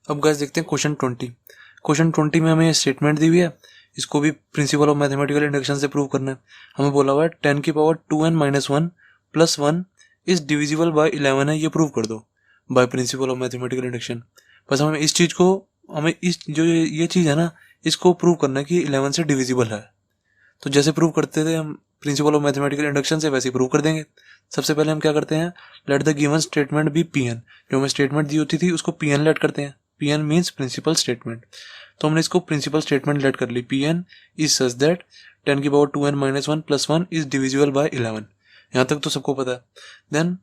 अब गाइस देखते हैं क्वेश्चन 20। क्वेश्चन 20 में हमें स्टेटमेंट दी हुई है, इसको भी प्रिंसिपल ऑफ मैथमेटिकल इंडक्शन से प्रूव करना है। हमें बोला हुआ है 10 की power 2n minus 1 plus 1 is divisible by 11 है, ये प्रूव कर दो by principle of mathematical induction. बस हमें इस चीज़ को, हमें इस जो ये चीज़ है ना, इसको प्रूव करना है कि 11 से डिविजिबल है। तो जैसे प्रूव करते थे हम प्रिंसिपल ऑफ मैथमेटिकल इंडक्शन से, वैसे ही प्रूव कर देंगे। सबसे पहले हम क्या करते हैं, let the given statement be P n. जो हमें स्टेटमेंट दी होती थी उसको पी एन लेट करते हैं। P n means principal statement. तो हमने इसको प्रिंसिपल स्टेटमेंट लेट कर ली। P n is such that 10 की power 2n minus 1 plus 1 is divisible by 11। यहाँ तक तो सबको पता है। देन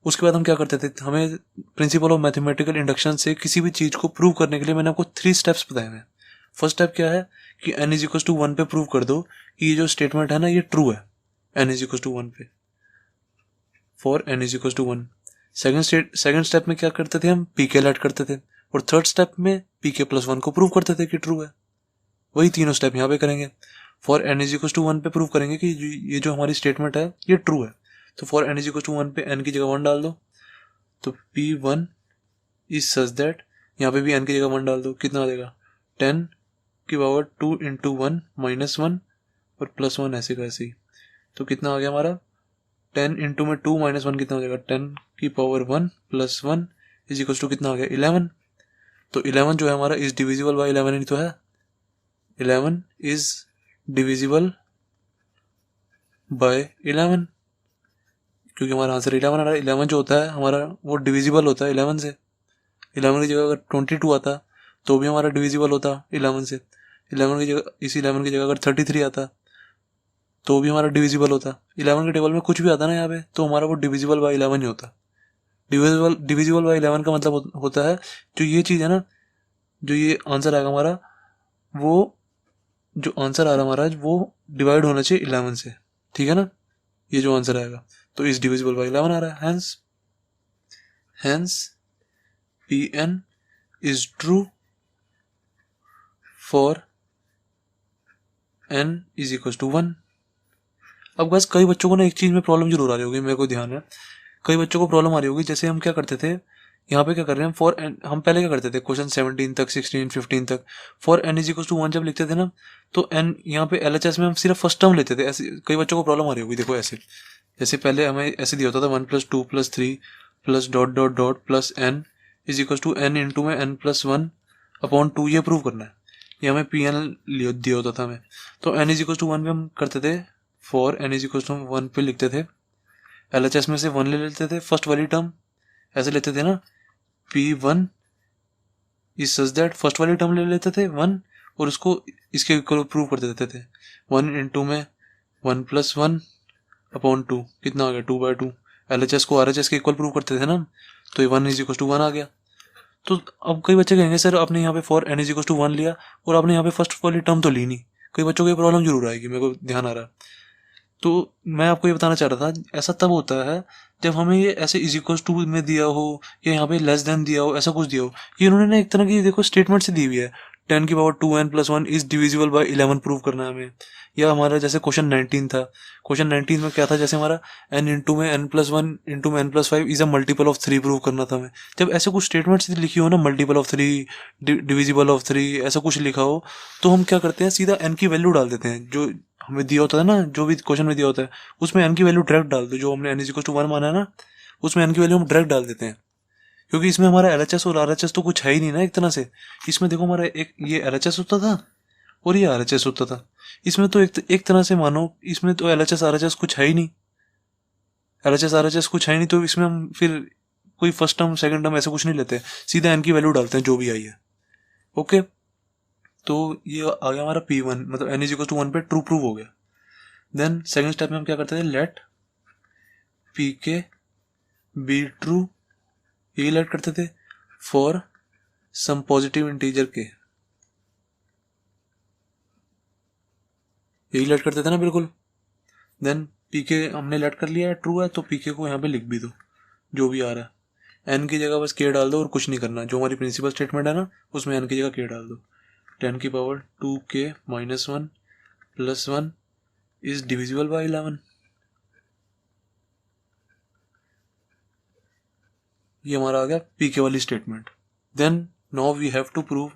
उसके बाद हम क्या करते थे, हमें प्रिंसिपल ऑफ मैथमेटिकल इंडक्शन से किसी भी चीज़ को प्रूव करने के लिए मैंने आपको 3 स्टेप्स बताए हैं। फर्स्ट स्टेप क्या है कि n इज इक्वल टू 1 पे प्रूव कर दो कि ये जो स्टेटमेंट है ना ये ट्रू है, n इज इक्वल टू 1 पे, for n is equal to 1। Second step में क्या करते थे, हम पी के लेट करते थे, और थर्ड स्टेप में पी के प्लस 1 को प्रूव करते थे कि ट्रू है। वही तीनों स्टेप यहाँ पे करेंगे। For n is equal to 1 पे प्रूव करेंगे कि ये जो हमारी स्टेटमेंट है ये ट्रू है। तो for n is equal to 1 पे n की जगह 1 डाल दो, तो p1 इज सच दैट, यहाँ पे भी n की जगह 1 डाल दो, कितना आ जाएगा 10 की पावर 2 इंटू 1 माइनस 1 और प्लस 1 ऐसे का ऐसे ही। तो कितना आ गया हमारा 10 इंटू में 2 माइनस 1 कितना हो जाएगा 10 की power 1 plus 1 is equal to कितना आ गया 11। तो 11 जो है हमारा इज डिविजिबल बाय 11 ही तो है। 11 इज डिविजिबल बाय 11, क्योंकि हमारा आंसर 11 आ रहा है। 11 जो होता है हमारा वो डिविजिबल होता है 11 से। 11 की जगह अगर 22 आता तो भी हमारा डिविजिबल होता 11 से। 11 की जगह, इसी 11 की जगह अगर 33 आता तो भी हमारा डिविजिबल होता। 11 के टेबल में कुछ भी आता ना यहाँ पे तो हमारा वो डिविजिबल बाय 11 ही होता। डिविजिबल बाय 11 का मतलब होता है जो ये चीज़ है ना, जो ये आंसर आएगा हमारा, वो जो आंसर आ रहा है हमारा वो डिवाइड होना चाहिए 11 से, ठीक है ना। ये जो आंसर आएगा तो इस डिविजिबल बाय 11 आ रहा है। Hence P n is true for n is equal to 1। अब बस कई बच्चों को ना एक चीज़ में प्रॉब्लम जरूर आ रही होगी, मेरे को ध्यान है, कई बच्चों को प्रॉब्लम आ रही होगी। जैसे हम क्या करते थे, यहाँ पे क्या कर रहे हैं फॉर एन, हम पहले क्या करते थे क्वेश्चन 17 तक 16 15 तक for n is equal to 1 जब लिखते थे ना, तो n यहाँ पे LHS में हम सिर्फ फर्स्ट टर्म लेते थे। ऐसे कई बच्चों को प्रॉब्लम आ रही होगी, देखो ऐसे, जैसे पहले हमें ऐसे दिया होता था 1 plus 2 plus 3 plus dot dot dot plus n is equal to n into में n प्लस 1 अपॉन 2, ये प्रूव करना है। ये हमें पी एन दिया होता था हमें। तो n इज इक्वल टू 1 पे हम करते थे, for n is equal to 1 पे लिखते थे, LHS में से 1 ले लेते थे फर्स्ट वाली टर्म, ऐसे लेते थे ना, P1 is such that, first वाली टर्म ले लेते थे 1 और उसको इसके इक्वल प्रूव कर देते थे। 1 इंटू में 1 प्लस 1 अपॉन 2, कितना आ गया 2/2। LHS को RHS के इक्वल प्रूव करते थे ना, तो ये 1 इज इक्वल टू 1 आ गया। तो अब कई बच्चे कहेंगे सर आपने यहाँ पे for n is equal to 1 लिया और आपने यहाँ पे फर्स्ट वाली टर्म तो ली नहीं। कई बच्चों को ये प्रॉब्लम जरूर आएगी, मेरे को ध्यान आ रहा है। तो मैं आपको ये बताना चाह रहा था, ऐसा तब होता है जब हमें ये ऐसे इज इक्वल टू में दिया हो या यहाँ पे लेस देन दिया हो, ऐसा कुछ दिया हो। ये इन्होंने ना एक तरह की देखो स्टेटमेंट से दी हुई है, 10 की power 2n plus 1 is divisible by 11 prove करना है हमें। या हमारा जैसे क्वेश्चन 19 था, क्वेश्चन 19 में क्या था, जैसे हमारा n इंटू में n प्लस 1 इंटू में n plus 5 is a multiple of 3 prove करना था हमें। जब ऐसे कुछ स्टेटमेंट से लिखी हो ना, मल्टीपल ऑफ 3, डिविजिबल ऑफ 3, ऐसा कुछ लिखा हो, तो हम क्या करते हैं सीधा n की वैल्यू डाल देते हैं। जो हमें दिया होता है ना, जो भी क्वेश्चन में दिया होता है उसमें n की वैल्यू डायरेक्ट डाल दो। जो हमने n इज इक्वल टू 1 माना है ना, उसमें n की वैल्यू हम डायरेक्ट डाल देते हैं, क्योंकि इसमें हमारा LHS और RHS तो कुछ है ही नहीं ना एक तरह से। इसमें देखो हमारा एक ये LHS होता था और ये RHS होता था। इसमें तो एक तरह से मानो इसमें तो LHS RHS कुछ है ही नहीं, LHS RHS कुछ है ही नहीं, तो इसमें हम फिर कोई फर्स्ट टर्म सेकंड टर्म ऐसे कुछ नहीं लेते, सीधा n की वैल्यू डालते हैं जो भी आई है। ओके, तो ये आ गया हमारा P1, मतलब n इज इक्वल टू 1 पे ट्रू प्रूव हो गया। देन सेकंड स्टेप में हम क्या करते थे, लेट पी के बी ट्रू, यही लेट करते थे फॉर सम पॉजिटिव इंटीजर के, यही लेट करते थे ना बिल्कुल। देन पी के हमने लेट कर लिया है ट्रू है, तो पी के को यहाँ पे लिख भी दो जो भी आ रहा है। एन की जगह बस के डाल दो और कुछ नहीं करना, जो हमारी प्रिंसिपल स्टेटमेंट है ना उसमें एन की जगह के डाल दो। 10 की power 2k minus 1 plus 1 is divisible by 11। ये हमारा आ गया पी के वाली statement. Then now we have to prove,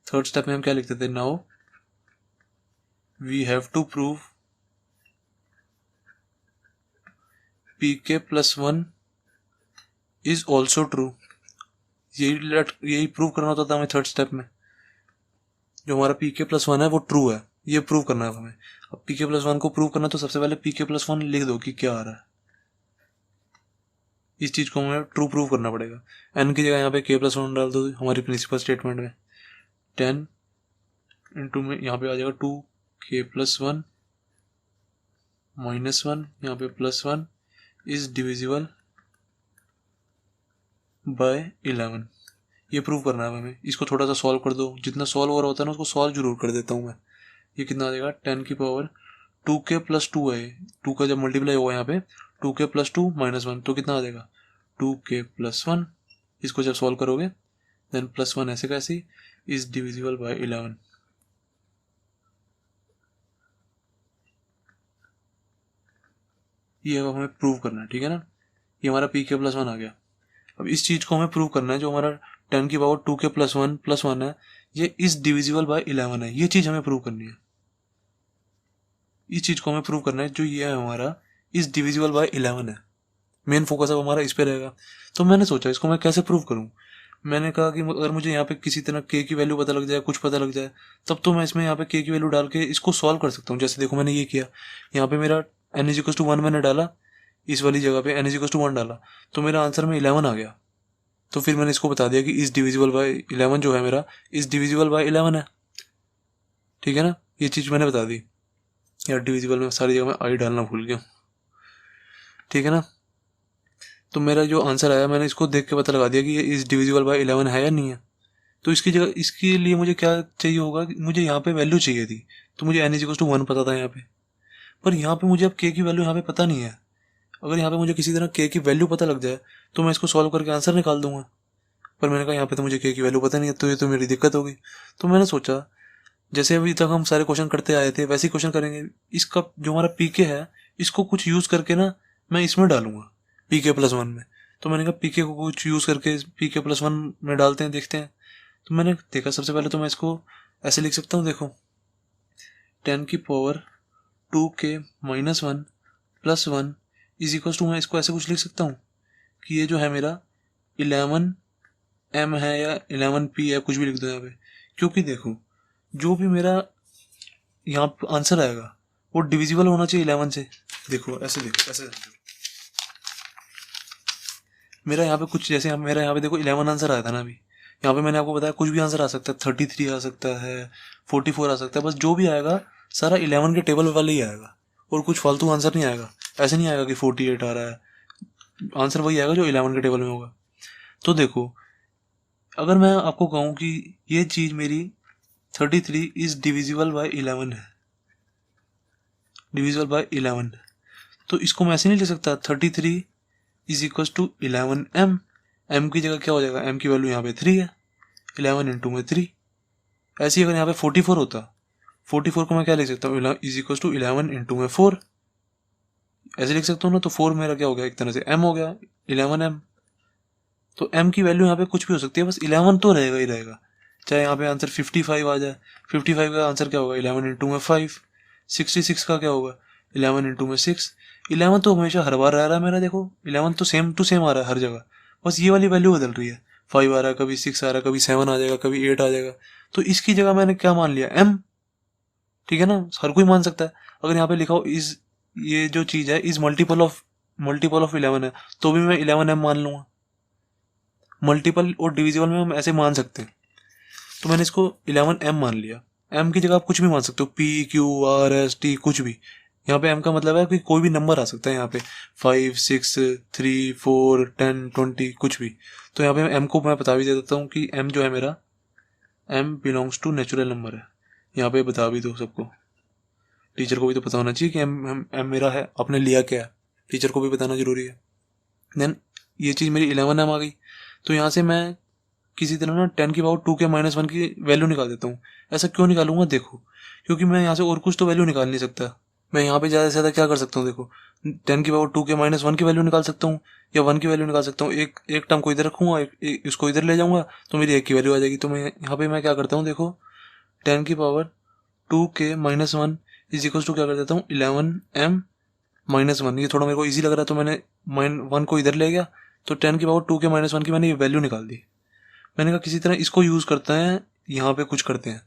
third step में हम क्या लिखते थे, now we have to prove pk plus 1 is also true. यही प्रूव करना होता था हमें थर्ड स्टेप में। जो हमारा pk प्लस 1 है वो ट्रू है, ये प्रूव करना है हमें। अब pk प्लस 1 को प्रूव करना तो सबसे पहले pk प्लस 1 लिख दो कि क्या आ रहा है। इस चीज को हमें ट्रू प्रूव करना पड़ेगा। n की जगह यहाँ पे k प्लस 1 डाल दो हमारी प्रिंसिपल स्टेटमेंट में। 10 इंटू में यहाँ पे आ जाएगा 2k प्लस 1 माइनस 1, यहाँ पे प्लस 1 इज डिविजिबल बाय 11। ये प्रूव करना है हमें। इसको थोड़ा सा सॉल्व कर दो, जितना सॉल्व हो रहा होता है ना उसको सॉल्व जरूर कर देता हूँ मैं। ये कितना आ जाएगा, 10 की पावर 2k प्लस 2 है, 2 का जब मल्टीप्लाई होगा यहाँ पे 2k प्लस 2 माइनस 1 तो कितना आ जाएगा 2k प्लस 1। इसको जब सॉल्व करोगे देन प्लस 1 ऐसे कैसे इज डिविजिबल बाय 11। ये अब हमें प्रूव करना है, ठीक है ना। ये हमारा pk प्लस 1 आ गया। अब इस चीज को हमें प्रूव करना है, जो हमारा 10 की पावर 2k प्लस 1 है, ये इज डिविजिबल बाय 11 है। ये चीज हमें प्रूव करनी है। इस चीज को हमें प्रूव करना है, जो ये है हमारा इज डिविजिबल बाय 11 है। मेन फोकस अब हमारा इस पे रहेगा। तो मैंने सोचा इसको मैं कैसे प्रूव करूं। मैंने कहा कि अगर मुझे यहाँ पे किसी तरह k की वैल्यू पता लग जाए, कुछ पता लग जाए, तब तो मैं इसमें यहाँ पे k की वैल्यू डाल के इसको सॉल्व कर सकता हूँ। जैसे देखो मैंने ये किया, यहाँ पे मेरा n इज इक्वल टू 1 मैंने डाला, इस वाली जगह पे n इज इक्वल टू 1 डाला, तो मेरा आंसर में 11 आ गया। तो फिर मैंने इसको बता दिया कि इज डिविजिबल बाय 11 जो है मेरा इज डिविजिबल बाय 11 है, ठीक है ना। ये चीज मैंने बता दी। यार डिविजिबल में सारी जगह मैं आई डालना भूल गया, ठीक है ना। तो मेरा जो आंसर आया मैंने इसको देख के पता लगा दिया कि ये इज डिविजिबल बाय 11 है या नहीं है। तो इसकी जगह इसके लिए मुझे क्या चाहिए होगा, मुझे यहाँ पे वैल्यू चाहिए थी। तो मुझे n इज इक्वल टू 1 पता था यहाँ पे, पर यहाँ पे मुझे अब k की वैल्यू यहाँ पे पता नहीं है। अगर यहाँ पे मुझे किसी तरह k की वैल्यू पता लग जाए तो मैं इसको सॉल्व करके आंसर निकाल दूंगा। पर मैंने कहा यहाँ पे तो मुझे k की वैल्यू पता नहीं है, तो ये तो मेरी दिक्कत होगी। तो मैंने सोचा जैसे अभी तक हम सारे क्वेश्चन करते आए थे वैसे ही क्वेश्चन करेंगे। इसका जो हमारा pk है इसको कुछ यूज करके ना मैं इसमें डालूंगा pk प्लस 1 में। तो मैंने कहा pk को कुछ यूज करके pk प्लस 1 में डालते हैं, देखते हैं। तो मैंने देखा सबसे पहले तो मैं इसको ऐसे लिख सकता हूँ, देखो 10 की power 2k minus 1 plus 1 is equal to, मैं इसको ऐसे कुछ लिख सकता हूँ कि ये जो है मेरा 11m है या 11p है, कुछ भी लिख दो यहाँ पे। क्योंकि देखो जो भी मेरा यहाँ पे आंसर आएगा वो डिविजिबल होना चाहिए 11 से। देखो ऐसे देखो, ऐसे मेरा यहाँ पे कुछ जैसे मेरा यहाँ पे देखो 11 आंसर आया था ना अभी। यहाँ पे मैंने आपको बताया कुछ भी आंसर आ सकता है, 33 आ सकता है, 44 आ सकता है, बस जो भी आएगा सारा 11 के टेबल वाले ही आएगा और कुछ फालतू आंसर नहीं आएगा। ऐसे नहीं आएगा कि 48 आ रहा है, आंसर वही आएगा जो 11 के टेबल में होगा। तो देखो अगर मैं आपको कहूँ कि ये चीज मेरी 33 इज डिविजिबल बाय 11 है, डिविजिबल बाय 11, तो इसको मैं ऐसे नहीं लिख सकता 33 is equal to 11m। m की जगह क्या हो जाएगा, m की वैल्यू यहाँ पे 3 है, 11 इंटू में 3। ऐसे ही अगर यहाँ पे 44 होता, 44 को मैं क्या लिख सकता हूँ, इज इक्वल टू 11 इंटू में 4, ऐसे लिख सकता हूँ ना। तो 4 मेरा क्या हो गया, एक तरह से m हो गया, 11m। तो m की वैल्यू यहाँ पे कुछ भी हो सकती है, बस 11 तो रहेगा ही रहेगा। चाहे यहाँ पे आंसर 55 आ जाए, 55 का आंसर क्या होगा 11 इंटू में 5। 66 का क्या होगा 11 इंटू में 6। 11 तो हमेशा हर बार रह रहा है मेरा, देखो 11 तो सेम टू सेम आ रहा है हर जगह, बस ये वाली वैल्यू बदल रही है। 5 आ रहा है, कभी 6 आ रहा है, कभी 7 आ जाएगा, कभी 8 आ जाएगा। तो इसकी जगह मैंने क्या मान लिया, m, ठीक है ना। हर कोई मान सकता है। अगर यहाँ पे लिखा हो इज, ये जो चीज है इज मल्टीपल ऑफ 11 है, तो भी मैं 11m मान लूंगा। मल्टीपल और डिविजिबल में हम ऐसे मान सकते हैं। तो मैंने इसको 11m मान लिया। m की जगह आप कुछ भी मान सकते हो, p q r s t, कुछ भी। यहाँ पे m का मतलब है कि कोई भी नंबर आ सकता है, यहाँ पे 5 6 3 4 10 20 कुछ भी। तो यहाँ पे m को मैं बता भी दे देता हूँ कि m जो है मेरा m belongs to natural number है। यहाँ पे बता भी दो सबको, टीचर को भी तो पता होना चाहिए कि m मेरा है, आपने लिया क्या है, टीचर को भी बताना जरूरी है। देन ये चीज़ मेरी 11m आ गई। तो यहाँ से मैं किसी तरह ना 10 की पावर 2k माइनस 1 की वैल्यू निकाल देता हूँ। ऐसा क्यों निकालूंगा, देखो क्योंकि मैं यहाँ से और कुछ तो वैल्यू निकाल नहीं सकता। मैं यहाँ पे ज़्यादा से ज़्यादा क्या कर सकता हूँ, देखो 10⁻² के -1 की वैल्यू निकाल सकता हूँ या 1 की वैल्यू निकाल सकता हूँ। एक टर्म को इधर रखूँगा, इसको इधर ले जाऊँगा तो मेरी 1 की वैल्यू आ जाएगी। तो मैं यहाँ पे मैं क्या करता हूँ, देखो 10⁻² के -1 इज इक्वल टू क्या कर देता हूँ 11m-1। ये थोड़ा मेरे को ईजी लग रहा है तो मैंने -1 को इधर ले गया, तो 10⁻² के -1 की मैंने ये वैल्यू निकाल दी। मैंने कहा किसी तरह इसको यूज़ करते हैं, यहाँ पे कुछ करते हैं,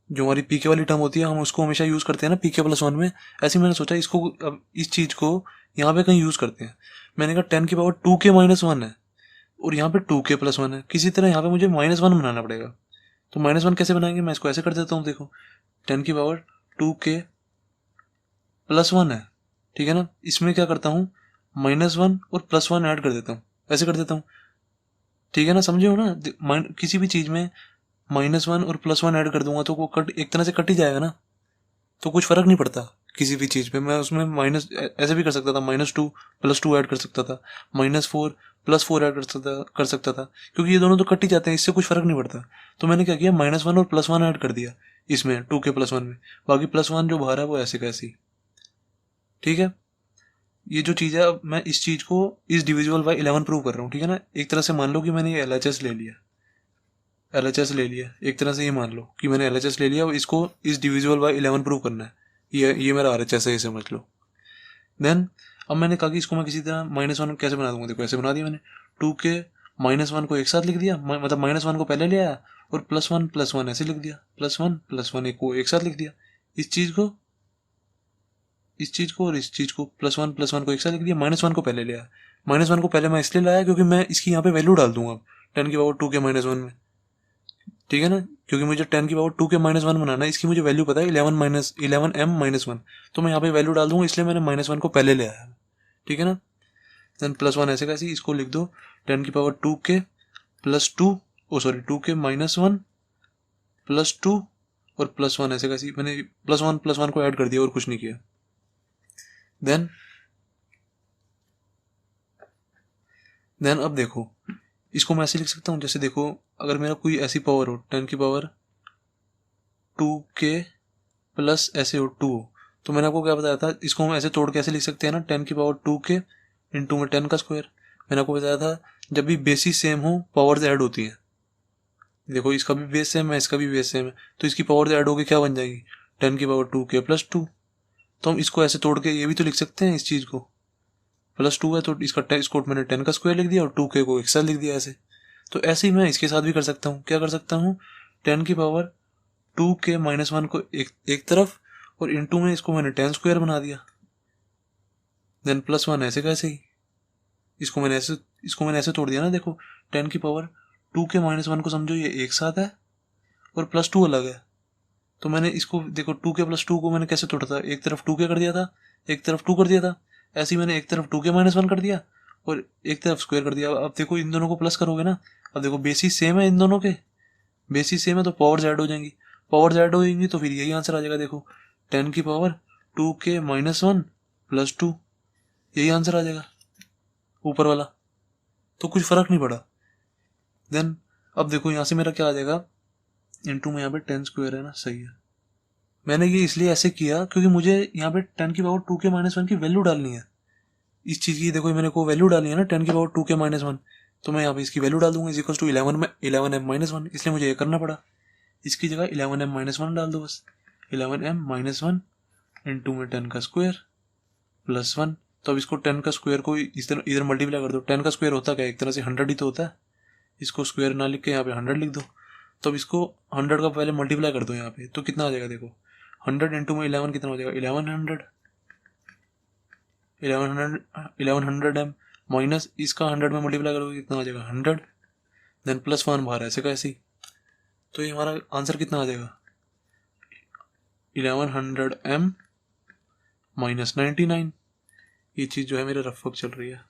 जो हमारी पीके वाली टर्म होती है हम उसको हमेशा यूज़ करते हैं ना pk+1 में। ऐसे मैंने सोचा इसको अब इस चीज़ को यहाँ पे कहीं यूज़ करते हैं। मैंने कहा 10⁻² के -1 है और यहाँ पे 2k+1 है, किसी तरह यहाँ पे मुझे -1 बनाना पड़ेगा। तो -1 कैसे बनाएंगे, मैं इसको ऐसे कर देता हूँ, देखो 10⁻² के +1 है, ठीक है ना। इसमें क्या करता हूँ -1 और +1 ऐड कर देता हूँ, ऐसे कर देता हूँ, ठीक है ना, समझे हो ना। किसी भी चीज़ में -1 और +1 ऐड कर दूंगा तो वो कट एक तरह से कट ही जाएगा ना, तो कुछ फर्क नहीं पड़ता किसी भी चीज़ पे। मैं उसमें माइनस ऐसे भी कर सकता था, -2 +2 ऐड कर सकता था, -4 +4 ऐड कर सकता था, क्योंकि ये दोनों तो कट ही जाते हैं, इससे कुछ फर्क नहीं पड़ता। तो मैंने क्या किया, -1 और +1 ऐड कर दिया इसमें 2 के +1 में, बाकी +1 जो बाहर है वो ऐसे कैसी, ठीक है। ये जो चीज़ है, अब मैं इस चीज़ को इस डिविजिबल बाई 11 प्रूव कर रहा हूँ, ठीक है ना। एक तरह से मान लो कि मैंने ये LHS ले लिया, एक तरह से ये मान लो कि मैंने LHS ले लिया, इसको इस डिविजिबल बाई 11 प्रूव करना है, ये मेरा RHS है, ये समझ लो। देन अब मैंने कहा कि इसको मैं किसी तरह -1 कैसे बना दूंगा, देखो ऐसे बना दिया मैंने, 2 के -1 को एक साथ लिख दिया, मतलब -1 को पहले ले आया और +1 ऐसे लिख दिया, +1 एक को एक साथ लिख दिया, इस चीज़ को और इस चीज़ को +1 को एक साथ लिख दिया, -1 को पहले ले आया। -1 को पहले मैं इसलिए लाया क्योंकि मैं इसकी यहाँ पे वैल्यू डाल दूंगा 10⁻² के -1 में, ठीक है ना, क्योंकि मुझे 10⁻² के -1 बनाना है, इसकी मुझे वैल्यू पता है 11m-1, तो मैं यहाँ पे वैल्यू डाल दूंगा, इसलिए मैंने -1 को पहले ले आया, ठीक है ना। देन +1 ऐसे कैसे, इसको लिख दो 10⁻² के +2 2 के -1 +2 और +1 ऐसे कैसे, मैंने +1 को ऐड कर दिया और कुछ नहीं किया। देन अब देखो इसको मैं ऐसे लिख सकता हूँ, जैसे देखो अगर मेरा कोई ऐसी पावर हो 10⁻² के प्लस ऐसे हो 2 हो, तो मैंने आपको क्या बताया था, इसको हम ऐसे तोड़ के ऐसे लिख सकते हैं ना, 10⁻² के इंटू में 10 का स्क्वायर। मैंने आपको बताया था जब भी बेसिस सेम हो पावर्स ऐड होती हैं। देखो इसका भी बेस सेम है, इसका भी बेस सेम है, तो इसकी पावर्स ऐड होकर क्या बन जाएगी 10⁻² के +2। तो हम इसको ऐसे तोड़ के ये भी तो लिख सकते हैं, इस चीज़ को +2 है तो इसको मैंने 10 का स्क्वायर लिख दिया और 2k को एक साथ लिख दिया ऐसे। तो ऐसे ही मैं इसके साथ भी कर सकता हूँ, क्या कर सकता हूँ 10⁻² के -1 को एक तरफ और इंटू में इसको मैंने 10 स्क्वायर बना दिया। देन +1 ऐसे कैसे ही, इसको मैंने ऐसे तोड़ दिया ना, देखो 10⁻² के -1 को समझो ये एक साथ है और +2 अलग है। तो मैंने इसको देखो 2k +2 को मैंने कैसे तोड़ा था, एक तरफ 2k कर दिया था, एक तरफ 2 कर दिया था, ऐसे ही मैंने एक तरफ 2k -1 कर दिया और एक तरफ स्क्वायर कर दिया। अब देखो इन दोनों को प्लस करोगे ना, अब देखो बेसिस सेम है, इन दोनों के बेसिस सेम है तो पावर्स ऐड हो जाएंगी, तो फिर यही आंसर आ जाएगा। देखो 10⁻² के -1 +2, यही आंसर आ जाएगा ऊपर वाला, तो कुछ फर्क नहीं पड़ा। देन अब देखो यहाँ से मेरा क्या आ जाएगा, इंटू में यहाँ पे 10 स्क्वायर है ना, सही है। मैंने ये इसलिए ऐसे किया क्योंकि मुझे यहाँ पे 10⁻² के -1 की वैल्यू डालनी है, इस चीज़ की देखो मैंने को वैल्यू डालनी है ना 10⁻² के -1, तो मैं यहाँ पे इसकी वैल्यू डाल दूंगा इज इक्वल टू 11m-1, इसलिए मुझे ये करना पड़ा, इसकी जगह 11m-1 डाल दो बस, 11m-1 इंटू में 10 का स्क्वायर +1। तो अब इसको 10 का स्क्वायर को इधर मल्टीप्लाई कर दो, 10 का स्क्वायर होता क्या, एक तरह से 100 ही तो होता है, इसको स्क्वायर ना लिख के यहाँ पे 100 लिख दो। तो अब इसको 100 का पहले मल्टीप्लाई कर दो यहाँ पे, तो कितना आ जाएगा, देखो 100 इंटू में 11 कितना हो जाएगा 1100 माइनस इसका 100 में मल्टीप्लाई करोगे कितना आ जाएगा 100, देन +1 बाहर ऐसे कैसे, तो ये हमारा आंसर कितना आ जाएगा 1100m -99। ये चीज़ जो है मेरे रफ वर्क चल रही है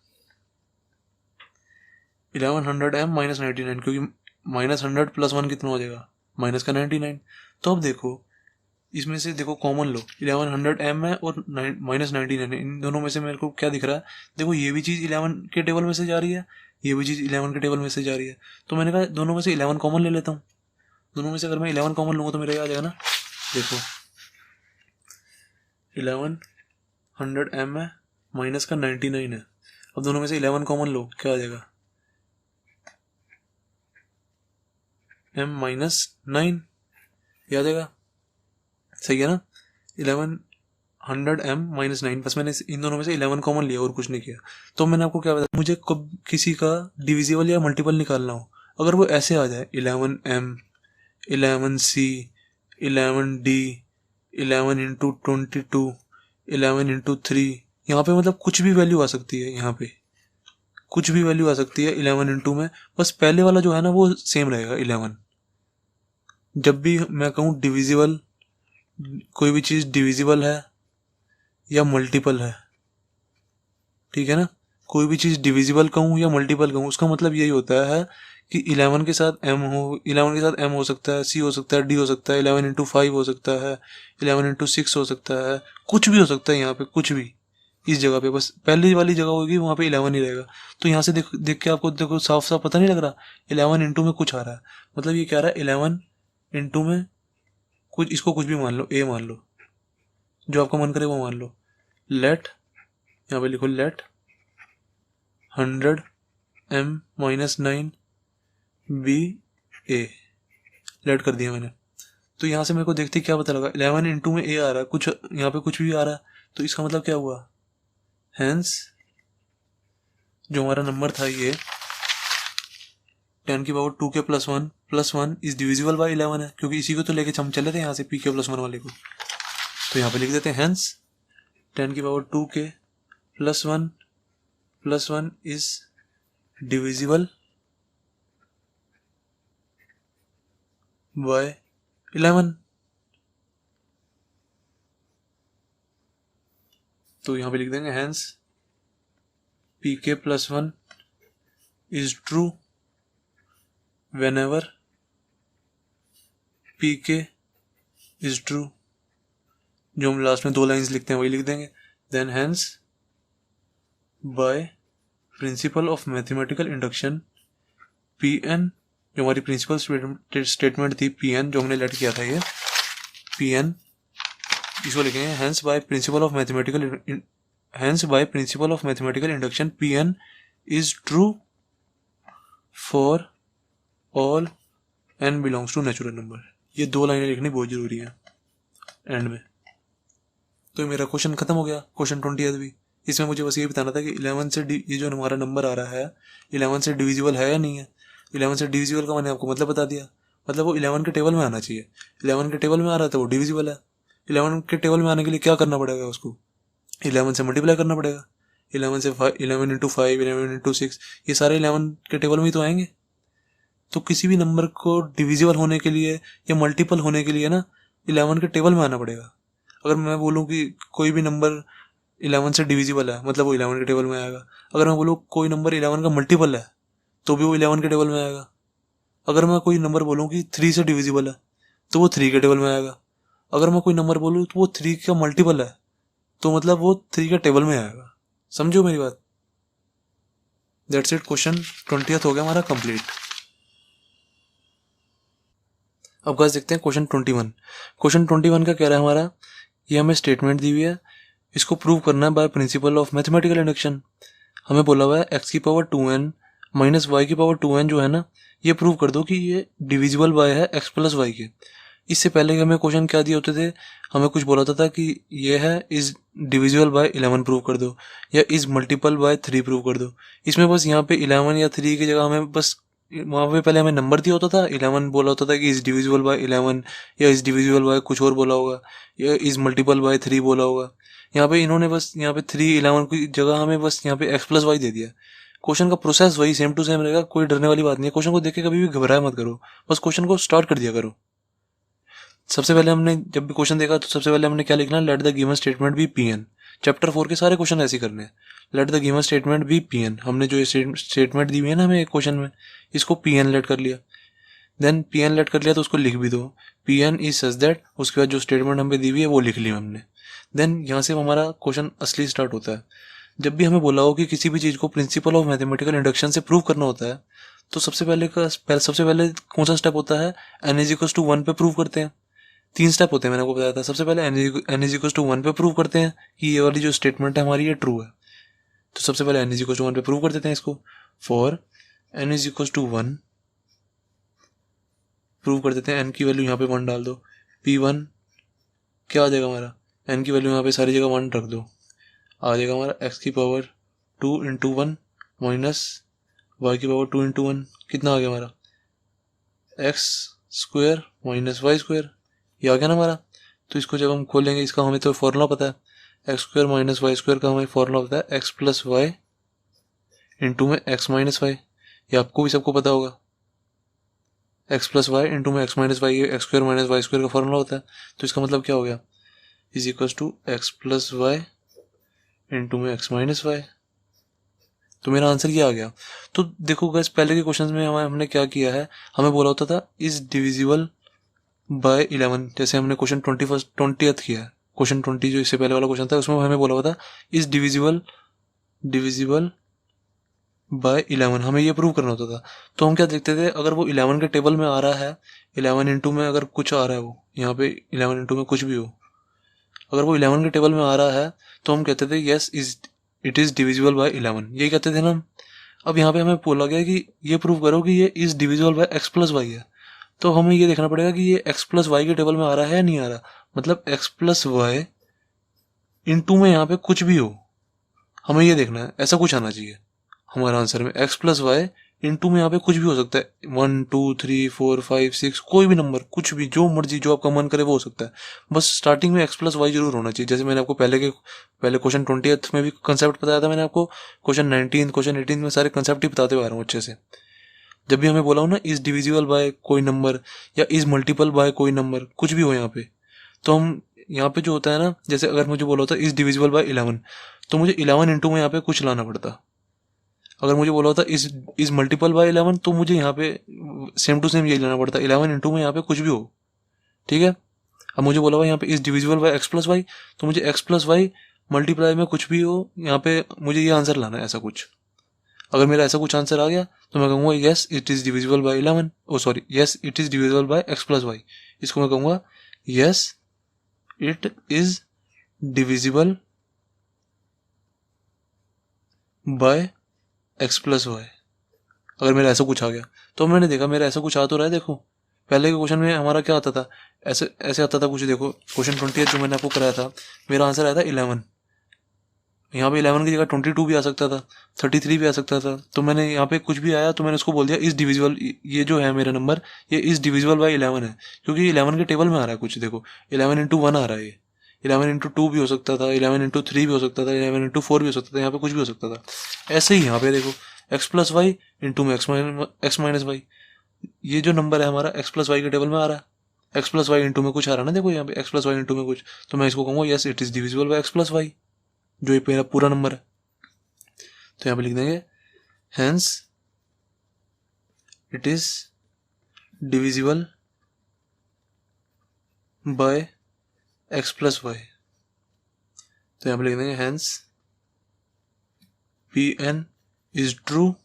1100m -99, क्योंकि -100 +1 कितना हो जाएगा माइनस का 99। तो अब देखो इसमें से देखो कॉमन लो, 1100m है और -99 है, इन दोनों में से मेरे को क्या दिख रहा है, देखो ये भी चीज़ 11 के टेबल में से जा रही है, ये भी चीज़ 11 के टेबल में से जा रही है, तो मैंने कहा दोनों में से 11 कॉमन ले लेता हूँ। दोनों में से अगर मैं 11 कॉमन लूँगा तो मेरा आ जाएगा ना, देखो 11 100m है, माइनस का 99 है। अब दोनों में से 11 कॉमन लो, क्या आ जाएगा, m माइनस 9, ये आ जाएगा, सही है ना। 11 100m माइनस 9, बस मैंने इन दोनों में से 11 कॉमन लिया और कुछ नहीं किया। तो मैंने आपको क्या बताया, मुझे कब किसी का डिविजिबल या मल्टीपल निकालना हो, अगर वो ऐसे आ जाए 11m 11c 11d 11 into 22 11 into 3, यहाँ पे मतलब कुछ भी वैल्यू आ सकती है, यहाँ पे कुछ भी वैल्यू आ सकती है 11 इंटू में, बस पहले वाला जो है ना वो सेम रहेगा 11। जब भी मैं कहूँ डिविजिबल, कोई भी चीज़ डिविजिबल है या मल्टीपल है, ठीक है ना, कोई भी चीज़ डिविजिबल कहूँ या मल्टीपल कहूँ, उसका मतलब यही होता है कि 11 के साथ m हो, 11 के साथ m हो सकता है, c हो सकता है, d हो सकता है, 11 इंटू 5 हो सकता है, 11 इंटू 6 हो सकता है, कुछ भी हो सकता है यहाँ पे, कुछ भी। इस जगह पे बस पहली वाली जगह होगी, वहाँ पे 11 ही रहेगा। तो यहाँ से देख के आपको देखो साफ साफ पता नहीं लग रहा, 11 इंटू में कुछ आ रहा है, मतलब ये क्या रहा है, 11 इंटू में कुछ, इसको कुछ भी मान लो, a मान लो, जो आपका मन करे वो मान लो। लेट, यहाँ पे लिखो लेट 100m माइनस 9 बी ए, लेट कर दिया मैंने। तो यहाँ से मेरे को देखते क्या पता लगा, 11 इंटू में a आ रहा है, कुछ यहाँ पे कुछ भी आ रहा है, तो इसका मतलब क्या हुआ, हैंस जो हमारा नंबर था ये 10 की पावर 2 के plus one is divisible by 11 है, क्योंकि इसी को तो लेके हम चले थे यहाँ से, पी के प्लस 1 वाले को। तो यहाँ पे लिख देते हैं हैंस 10 की पावर 2 के plus one is divisible by 11। तो यहाँ पे लिख देंगे hence P k plus 1 is true whenever pk is true, जो हम लास्ट में 2 लाइंस लिखते हैं वही लिख देंगे। Then hence by principle of mathematical induction pn, जो हमारी प्रिंसिपल स्टेटमेंट थी pn, जो हमने लेट किया था ये pn, इसको लिखेंगे hence by principle of mathematical induction pn is true for all n belongs to natural number. ये 2 लाइनें लिखनी बहुत जरूरी है एंड में। तो मेरा क्वेश्चन खत्म हो गया, क्वेश्चन 20 भी। इसमें मुझे बस ये बताना था कि 11 से ये जो हमारा नंबर आ रहा है 11 से डिविजिबल है या नहीं है। 11 से डिविजिबल का मैंने आपको मतलब बता दिया, मतलब वो 11 के टेबल में आना चाहिए। 11 के टेबल में आ रहा था वो डिविजिबल है। 11 के टेबल में आने के लिए क्या करना पड़ेगा, उसको 11 से मल्टीप्लाई करना पड़ेगा। 11 से 11 इंटू 5 11 इंटू 6, ये सारे 11 के टेबल में ही तो आएंगे। तो किसी भी नंबर को डिविजिबल होने के लिए या मल्टीपल होने के लिए ना 11 के टेबल में आना पड़ेगा। अगर मैं बोलूँ कि कोई भी नंबर 11 से डिविजिबल है, मतलब वो 11 के टेबल में आएगा। अगर मैं बोलूँ कोई नंबर 11 का मल्टीपल है, तो भी वो 11 के टेबल में आएगा। अगर मैं कोई नंबर बोलूँ कि 3 से डिविजिबल है, तो वो 3 के टेबल में आएगा। अगर मैं कोई नंबर बोलूँ तो वो 3 का मल्टीपल है, तो मतलब वो 3 के टेबल में आएगा। समझो मेरी बात। दैट्स इट, क्वेश्चन 20th हो गया हमारा कंप्लीट। अब गाइस देखते हैं क्वेश्चन 21। क्वेश्चन 21 का कह रहा है हमारा, ये हमें स्टेटमेंट दी हुई है, इसको प्रूव करना है by principle of mathematical induction. हमें बोला हुआ है x की पावर 2n माइनस y की पावर 2n जो है ना, ये प्रूव कर दो कि ये डिविजिबल बाय है x प्लस वाई के। इससे पहले हमें क्वेश्चन क्या दिए होते थे, हमें कुछ बोला था कि ये है इज डिविजिबल बाय 11 प्रूव कर दो, या इज मल्टीपल बाय 3 प्रूव कर दो। इसमें बस यहाँ पे 11 या 3 की जगह हमें बस वहाँ पे पहले हमें नंबर दिया होता था, 11 बोला होता था कि इज डिविजिबल बाय 11, या इज डिविजिबल बाय कुछ और बोला होगा, या इज मल्टीपल बाय 3 बोला होगा। यहाँ पे इन्होंने बस यहाँ पे 3 11 की जगह हमें बस यहाँ पे x प्लस वाई दे दिया। क्वेश्चन का प्रोसेस वही सेम टू सेम रहेगा, कोई डरने वाली बात नहीं है। क्वेश्चन को देख के कभी भी घबराया मत करो, बस क्वेश्चन को स्टार्ट कर दिया करो। सबसे पहले हमने जब भी क्वेश्चन देखा तो सबसे पहले हमने क्या लिखना है, let the given statement be P n. Chapter 4 के सारे क्वेश्चन ऐसे करने हैं, let the given statement be P n. हमने जो ये स्टेटमेंट दी हुई है ना हमें एक क्वेश्चन में, इसको पी एन लेट कर लिया। देन पी एन लेट कर लिया तो उसको लिख भी दो, P n is such that. उसके बाद जो स्टेटमेंट हमें दी हुई है वो लिख ली हमने। देन यहाँ से हमारा क्वेश्चन असली स्टार्ट होता है। जब भी हमें बोला हो कि किसी भी चीज़ को प्रिंसिपल ऑफ मैथमेटिकल इंडक्शन से प्रूव करना होता है, तो सबसे पहले कौन सा स्टेप होता है, n इज इक्वल टू 1 पे प्रूव करते हैं। 3 स्टेप होते हैं, मैंने आपको बताया था। सबसे पहले n इज इक्वल टू 1 पे प्रूव करते हैं कि ये वाली जो स्टेटमेंट है हमारी ये ट्रू है। तो सबसे पहले n इज इक्वल टू 1 पे प्रूव कर देते हैं इसको। For n is equal to 1 prove कर देते हैं, n की वैल्यू यहाँ पे 1 डाल दो। p1 क्या आ जाएगा हमारा, n की वैल्यू यहाँ पे सारी जगह 1 रख दो, आ जाएगा हमारा x की पावर 2 इंटू 1 माइनस y की पावर 2 इंटू 1, कितना आ गया हमारा x square minus Y square, ये आ गया ना हमारा। तो इसको जब हम खोलेंगे, इसका हमें तो फॉर्मूला पता है, X square minus Y square का हमें फॉर्मूला पता है एक्स प्लस वाई इंटू में एक्स माइनस वाई, ये आपको भी सबको पता होगा। एक्स प्लस वाई इंटू में X minus Y, X square minus Y square का फॉर्मूला होता है। तो इसका मतलब क्या हो गया, is equal to X plus Y into में एक्स माइनस वाई। तो मेरा आंसर ये आ गया। तो देखो गैस, पहले के क्वेश्चन में हमने क्या किया है, हमें बोला होता था इज डिविजिबल बाय 11, जैसे हमने क्वेश्चन 20th किया है, क्वेश्चन 20 जो इससे पहले वाला क्वेश्चन था उसमें हमें बोला हुआ था इज डिविजिबल बाय 11, हमें ये प्रूव करना होता था। तो हम क्या देखते थे, अगर वो 11 के टेबल में आ रहा है, 11 इंटू में अगर कुछ आ रहा है, वो यहाँ पे 11 इंटू में कुछ भी हो, अगर वो 11 के टेबल में आ रहा है तो हम कहते थे yes it is divisible by 11, यही कहते थे ना। अब यहाँ पे हमें बोला गया कि ये प्रूव करो कि ये is divisible by x plus Y है। तो हमें ये देखना पड़ेगा कि ये एक्स प्लस वाई के टेबल में आ रहा है या नहीं आ रहा, मतलब एक्स प्लस वाई इंटू में यहाँ पे कुछ भी हो, हमें ये देखना है, ऐसा कुछ आना चाहिए हमारा आंसर में। एक्स प्लस वाई इंटू में यहाँ पे कुछ भी हो सकता है, 1 2 3 4 5 6, कोई भी नंबर, कुछ भी, जो मर्जी, जो आपका मन करे वो हो सकता है। बस स्टार्टिंग में एक्स प्लस वाई जरूर होना चाहिए। जैसे मैंने आपको पहले क्वेश्चन 20th में भी कंसेप्ट बताया था, मैंने आपको क्वेश्चन 19 क्वेश्चन 18 में सारे कंसेप्ट ही बताते हुए आ रहा हूँ अच्छे से। जब भी हमें बोला हो ना इज डिविजिबल बाय कोई नंबर या इज मल्टीपल बाय कोई नंबर, कुछ भी हो यहाँ पे, तो हम यहाँ पे जो होता है ना, जैसे अगर मुझे बोला होता इज डिविजिबल बाय 11, तो मुझे 11 इंटू में यहाँ पे कुछ लाना पड़ता। अगर मुझे बोला होता इज मल्टीपल बाय 11, तो मुझे यहाँ पे सेम टू सेम यही लाना पड़ता, 11 इंटू में यहाँ पे कुछ भी हो, ठीक है। अब मुझे बोला हुआ यहाँ पे is divisible by x plus Y, तो मुझे एक्स प्लस वाई मल्टीप्लाई में कुछ भी हो, यहाँ पे मुझे ये आंसर लाना है, ऐसा कुछ। अगर मेरा ऐसा कुछ आंसर आ गया तो मैं कहूँगा yes it is divisible by 11, oh sorry, yes it is divisible by x plus Y. इसको मैं कहूँगा yes it is divisible by x plus Y. अगर मेरा ऐसा कुछ आ गया तो मैंने देखा मेरा ऐसा कुछ आ तो रहा है। देखो पहले के क्वेश्चन में हमारा क्या आता था, ऐसे ऐसे आता था कुछ। देखो क्वेश्चन 20 जो मैंने आपको कराया था, मेरा आंसर आया था 11, यहाँ पे 11 की जगह 22 भी आ सकता था, 33 भी आ सकता था। तो मैंने यहाँ पे कुछ भी आया तो मैंने उसको बोल दिया इस डिविजिबल, ये जो है मेरा नंबर ये इस डिविजिबल बाय 11 है, क्योंकि 11 के टेबल में आ रहा है कुछ। देखो 11 इंटू 1 आ रहा है, ये 11 इंटू 2 भी हो सकता था, 11 इंटू 3 भी हो सकता था, 11 इंटू 4 भी हो सकता था, यहाँ पे कुछ भी हो सकता था। ऐसे ही यहाँ पे देखो एक्स प्लस वाई इंटू में एक्स माइनस वाई, ये जो नंबर है हमारा एक्स प्लस वाई के टेबल में आ रहा है, एक्स प्लस वाई इंटू में कुछ आ रहा है ना, देखो यहाँ पे एक्स प्लस वाई इंटू में कुछ, तो मैं इसको कहूँगा yes it is divisible by x plus Y, जो ये मेरा पूरा नंबर है। तो यहाँ पे लिख देंगे hence it is divisible by x plus Y. तो यहाँ पे लिख देंगे hence P n is true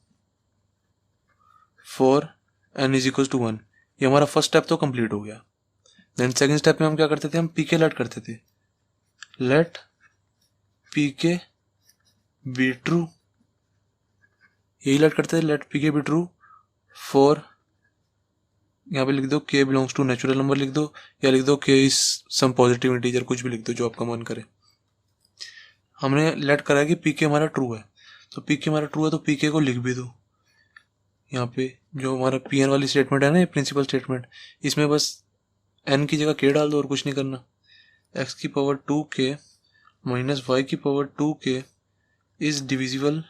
for n is equal to 1। ये हमारा फर्स्ट स्टेप तो कंप्लीट हो गया। देन सेकेंड स्टेप में हम क्या करते थे, हम पी के लेट करते थे, लेट पी के बी ट्रू, यही लेट करते थे, लेट पी के बी ट्रू फॉर, यहाँ पे लिख दो के बिलोंग्स टू नेचुरल नंबर लिख दो, या लिख दो के इज सम पॉजिटिव इंटीजर, कुछ भी लिख दो जो आपका मन करे। हमने लेट करा है कि पी के हमारा ट्रू है, तो पी के हमारा ट्रू है तो पी के को लिख भी दो। यहाँ पे जो हमारा पी एन वाली स्टेटमेंट है ना, ये प्रिंसिपल स्टेटमेंट, इसमें बस एन की जगह के डाल दो और कुछ नहीं करना। एक्स की पावर 2k माइनस वाई की power 2k is divisible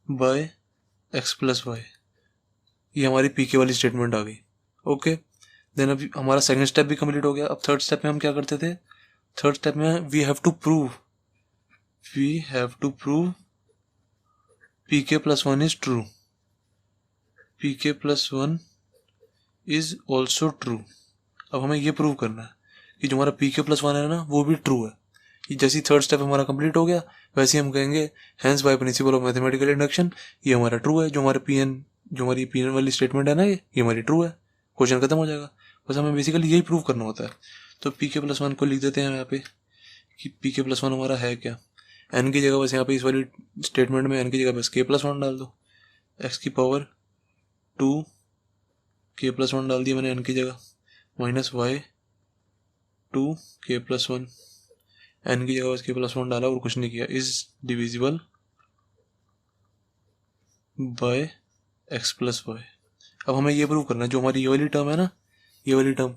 by x plus Y, ये हमारी पी के वाली स्टेटमेंट आ गई। ओके, देन अभी हमारा सेकंड स्टेप भी कंप्लीट हो गया। अब थर्ड स्टेप में हम क्या करते थे, थर्ड स्टेप में we have to prove P k plus 1 is true, P k plus 1 is also true. अब हमें ये प्रूव करना है कि जो हमारा पी के प्लस 1 है ना वो भी ट्रू है। जैसे थर्ड स्टेप हमारा कंप्लीट हो गया वैसे हम कहेंगे hence by principle of mathematical induction ये हमारा ट्रू है, जो हमारी पी एन वाली स्टेटमेंट है ना ये हमारी ट्रू है। क्वेश्चन खत्म हो जाएगा। बस हमें बेसिकली यही प्रूव करना होता है। तो पी के प्लस वन को लिख देते हैं यहाँ पे कि पी के प्लस वन हमारा है क्या। एन की जगह बस यहाँ पे इस वाली स्टेटमेंट में एन की जगह बस के प्लस वन डाल दो। एक्स की पावर 2 के प्लस वन डाल दिया मैंने एन की जगह, माइनस वाई 2 के प्लस वन, एन की जगह बस के प्लस वन डाला और कुछ नहीं किया। Is divisible by x plus Y. अब हमें ये प्रूव करना है जो हमारी ये वाली टर्म है ना, ये वाली टर्म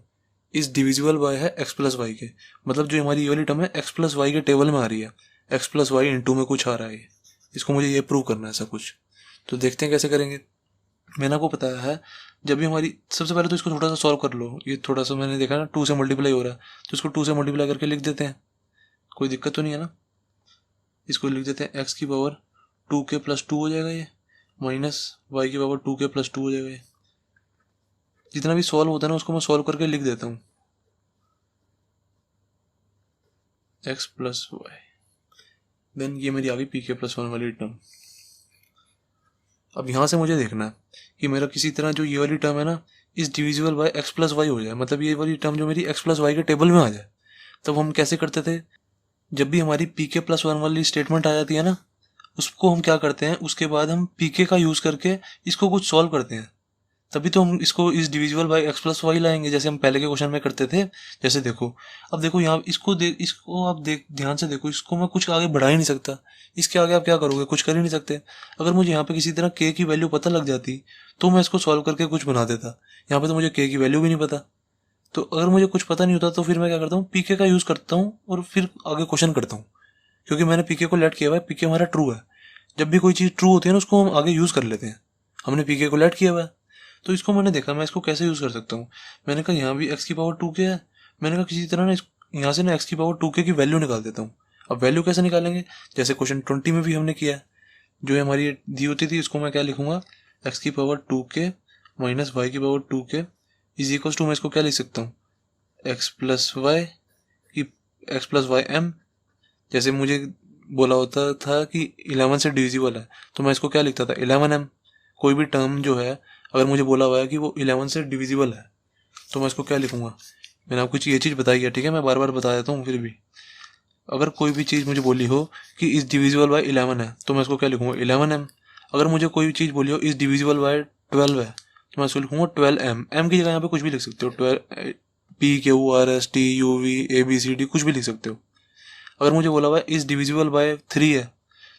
इज डिविजिबल बाय है एक्स प्लस वाई के, मतलब जो हमारी ये वाली टर्म है एक्स प्लस वाई के टेबल में आ रही है, एक्स प्लस वाई इंटू में कुछ आ रहा है, इसको मुझे ये प्रूव करना है ऐसा कुछ। तो देखते हैं कैसे करेंगे। मैंने आपको बताया है जब भी हमारी, सबसे पहले तो इसको थोड़ा सा सॉल्व कर लो। ये थोड़ा सा मैंने देखा ना 2 से मल्टीप्लाई हो रहा है, तो इसको 2 से मल्टीप्लाई करके लिख देते हैं, कोई दिक्कत तो नहीं है ना। इसको लिख देते हैं एक्स की पावर 2 के प्लस 2 हो जाएगा ये, माइनस वाई की पावर 2 के प्लस 2 हो जाएगा ये। जितना भी सॉल्व होता है ना उसको मैं सॉल्व करके लिख देता हूँ, एक्स प्लस वाई। देन ये मेरी आ गई पी के प्लस वन वाली टर्म। अब यहाँ से मुझे देखना है कि मेरा किसी तरह जो ये वाली टर्म है ना is divisible by x plus Y हो जाए, मतलब ये वाली टर्म जो मेरी एक्स प्लस वाई के टेबल में आ जाए। तब हम कैसे करते थे, जब भी हमारी पी के प्लस वन वाली स्टेटमेंट आ जाती है ना, उसको हम क्या करते हैं, उसके बाद हम पी के का यूज़ करके इसको कुछ सॉल्व करते हैं, तभी तो हम इसको is divisible by x plus Y लाएंगे, जैसे हम पहले के क्वेश्चन में करते थे। जैसे देखो, अब देखो यहाँ इसको आप ध्यान से देखो, इसको मैं कुछ आगे बढ़ा ही नहीं सकता, इसके आगे आप क्या करोगे, कुछ कर ही नहीं सकते। अगर मुझे यहाँ पे किसी तरह के की वैल्यू पता लग जाती तो मैं इसको सॉल्व करके कुछ बना देता। यहाँ पे तो मुझे के की वैल्यू भी नहीं पता, तो अगर मुझे कुछ पता नहीं होता तो फिर मैं क्या करता हूँ, पीके का यूज़ करता हूँ और फिर आगे क्वेश्चन करता हूँ, क्योंकि मैंने पीके को लेट किया हुआ है, पीके हमारा ट्रू है। जब भी कोई चीज़ ट्रू होती है ना उसको हम आगे यूज़ कर लेते हैं, हमने पीके को लेट किया हुआ है। तो इसको मैंने देखा मैं इसको कैसे यूज़ कर सकता हूँ। मैंने कहा यहाँ भी एक्स की पावर 2 के है, मैंने कहा किसी तरह ना यहाँ से ना एक्स की पावर 2 के की वैल्यू निकाल देता हूँ। अब वैल्यू कैसे निकालेंगे, जैसे क्वेश्चन 20 में भी हमने किया है, जो हमारी दी होती थी इसको मैं क्या लिखूंगा, एक्स की पावर 2 के माइनस वाई की power 2 k is equal to, मैं इसको क्या लिख सकता हूँ, एक्स प्लस वाई की एक्स प्लस वाई एम। जैसे मुझे बोला होता था कि 11 से डिविजिबल है तो मैं इसको क्या लिखता था, 11m। कोई भी टर्म जो है अगर मुझे बोला हुआ है कि वो 11 से डिविजिबल है तो मैं इसको क्या लिखूंगा, मैंने आपको ये चीज़ बताई है, ठीक है, मैं बार बार बता देता हूँ। फिर भी अगर कोई भी चीज़ मुझे बोली हो कि इस डिविजिबल बाय 11 है तो मैं इसको क्या लिखूंगा, 11m। अगर मुझे कोई भी चीज़ बोली हो इस डिविजिबल बाय 12 है तो मैं इसको लिखूंगा 12m। एम की जगह यहाँ पे कुछ भी लिख सकते हो, 12 PQRSTUVABCD कुछ भी लिख सकते हो। अगर मुझे बोला हुआ है इस डिविजिबल बाय 3 है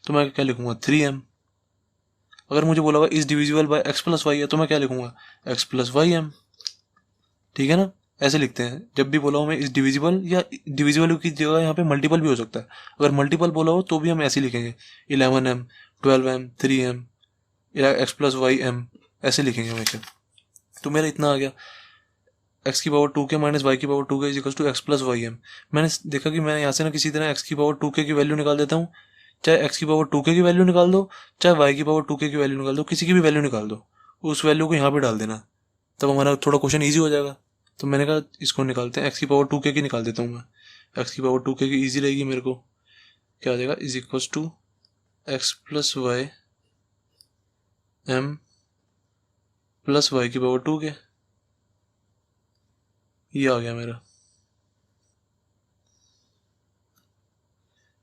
तो मैं क्या लिखूंगा, 3m। अगर मुझे बोला हुआ is divisible by x plus Y है तो मैं क्या लिखूंगा, एक्स प्लस वाई एम। ठीक है ना, ऐसे लिखते हैं। जब भी बोला हो मैं इस डिविजिबल, या डिविजिबल की जगह यहाँ पे मल्टीपल भी हो सकता है, अगर मल्टीपल बोला हो तो भी हम ऐसे लिखेंगे 11m 12m 3m x plus Y M, ऐसे लिखेंगे हमेशा। तो मेरा इतना आ गया, एक्स की पावर 2 के माइनस वाई की power 2 k is equal to X plus Y m. मैंने देखा कि मैं यहाँ से ना किसी तरह एक्स की पावर 2 के की वैल्यू निकाल देता हूँ, चाहे एक्स की पावर 2 के की वैल्यू निकाल दो, चाहे वाई की पावर 2 के की वैल्यू निकाल दो, किसी की भी वैल्यू निकाल दो, उस वैल्यू को यहाँ पे डाल देना, तब हमारा थोड़ा क्वेश्चन ईजी हो जाएगा। तो मैंने कहा इसको निकालते हैं, एक्स की पावर 2 के की निकाल देता हूँ मैं, एक्स की पावर 2 के की ईजी रहेगी मेरे को, क्या आ जाएगा, is equal to X plus Y m plus Y की पावर 2 के, ये आ गया मेरा।